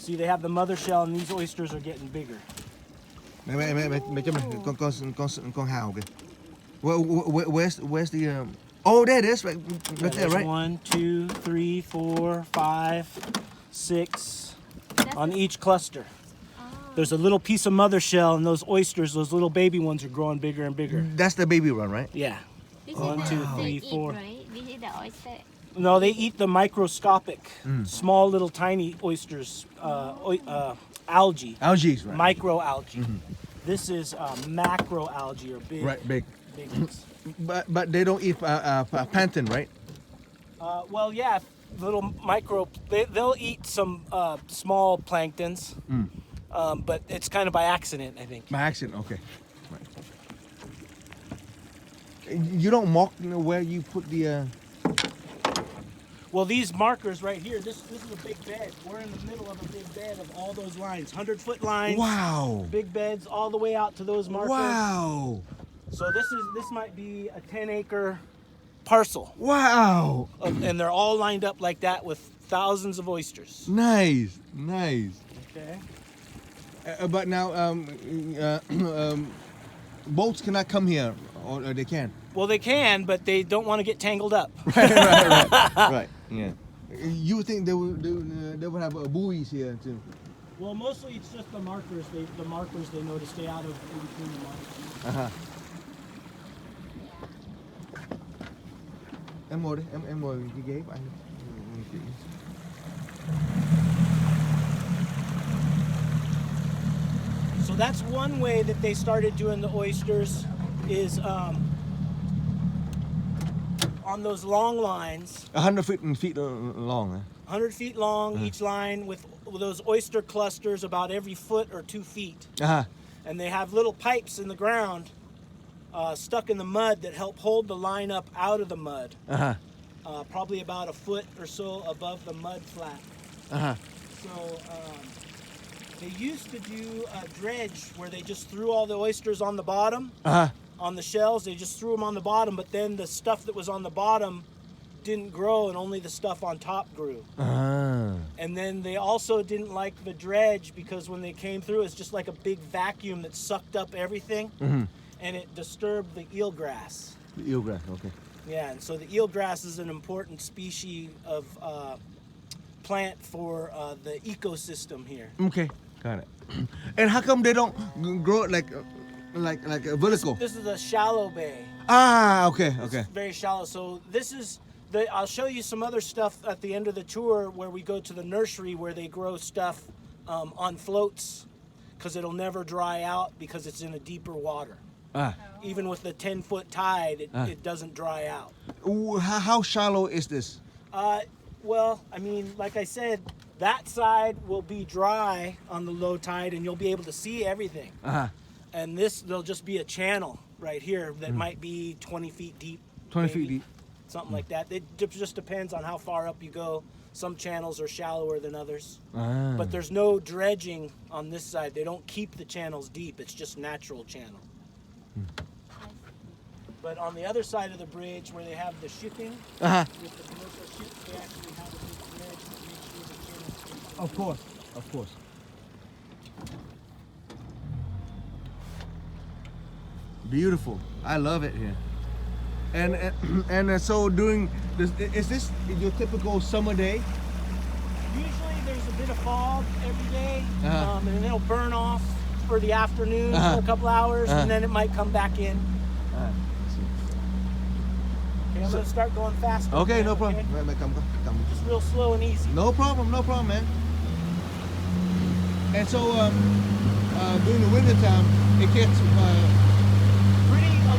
See, they have the mother shell, and these oysters are getting bigger. Mẹ cho mình con hào kìa. Where's the oh, there it is, right there, right? 1, 2, 3, 4, 5, 6 on each cluster. There's a little piece of mother shell, and those oysters, those little baby ones, are growing bigger and bigger. That's the baby one, right? Yeah. This 1, is 2, the 3, they 4. Eat, right? This is the oyster. No, they eat the microscopic, small little tiny oysters, algae. Algae, right? Microalgae. This is macroalgae, or big. Right, big. Big ones. But they don't eat plankton, right? Well, yeah, little micro. They'll eat some small planktons, but it's kind of by accident, I think. By accident, okay. Right. You don't mark where you put the. Well, these markers right here, this is a big bed. We're in the middle of a big bed of all those lines, 100-foot lines. Wow. Big beds all the way out to those markers. Wow. So this might be a 10-acre parcel. Wow. And they're all lined up like that with thousands of oysters. Nice. Okay. But now, boats cannot come here, or they can. Well, they can, but they don't want to get tangled up. Right. Yeah. You would think they would have buoys here too. Well, mostly it's just the markers. They know to stay out of in between the markers. Em ngồi đi, em ngồi cái ghế của anh. So that's one way that they started doing the oysters, is on those long lines. 100 feet long. 100 feet long each line, with those oyster clusters about every foot or 2 feet. And they have little pipes in the ground stuck in the mud that help hold the line up out of the mud. Probably about a foot or so above the mud flat. So they used to do a dredge where they just threw all the oysters on the bottom. On the shells, they just threw them on the bottom, but then the stuff that was on the bottom didn't grow, and only the stuff on top grew. And then they also didn't like the dredge because when they came through, it's just like a big vacuum that sucked up everything, and it disturbed the eelgrass. The eelgrass, okay. Yeah, and so the eelgrass is an important species of plant for the ecosystem here. Okay, got it. And how come they don't grow it like a vertical? This is a shallow bay. Okay. It's very shallow. So this is I'll show you some other stuff at the end of the tour where we go to the nursery where they grow stuff on floats, because it'll never dry out because it's in a deeper water. Even with the 10-foot tide, it doesn't dry out. How shallow is this? Well, I mean, like I said, that side will be dry on the low tide, and you'll be able to see everything. And there'll just be a channel right here that might be 20 feet deep. 20 feet deep. Something like that. It just depends on how far up you go. Some channels are shallower than others. But there's no dredging on this side. They don't keep the channels deep. It's just natural channel. But on the other side of the bridge where they have the shipping, with the commercial ships, they actually have a big dredge that makes sure the channels stay deep. Of course. Beautiful. I love it here. And so during this, is this your typical summer day? Usually there's a bit of fog every day, and then it'll burn off for the afternoon for a couple hours, and then it might come back in. Okay, I'm going to start going faster. Okay, no problem. Okay? Come. Just real slow and easy. No problem, man. And so during the winter time, it gets a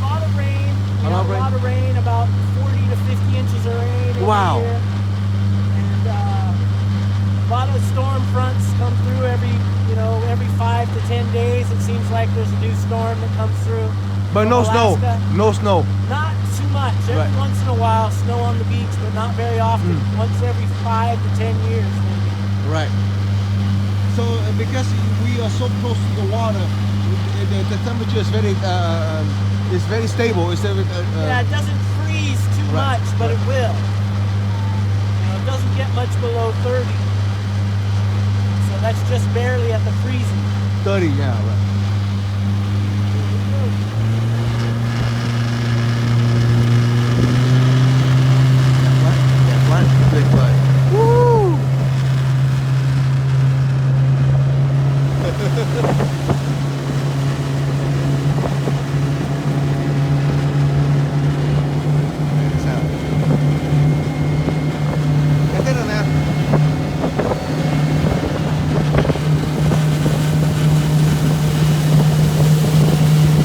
lot of rain. A lot of rain, about 40 to 50 inches of rain. Wow. Here. And a lot of storm fronts come through every 5 to 10 days. It seems like there's a new storm that comes through. But no Alaska. snow. No snow. Not too much. Every once in a while, snow on the beach, but not very often. Once every 5 to 10 years, maybe. Right. So because we are so close to the water, the temperature is very stable. Yeah, it doesn't freeze too much, but it will. It doesn't get much below 30. So That's just barely at the freezing. 30, yeah, right. That's right. Big butt. Woo!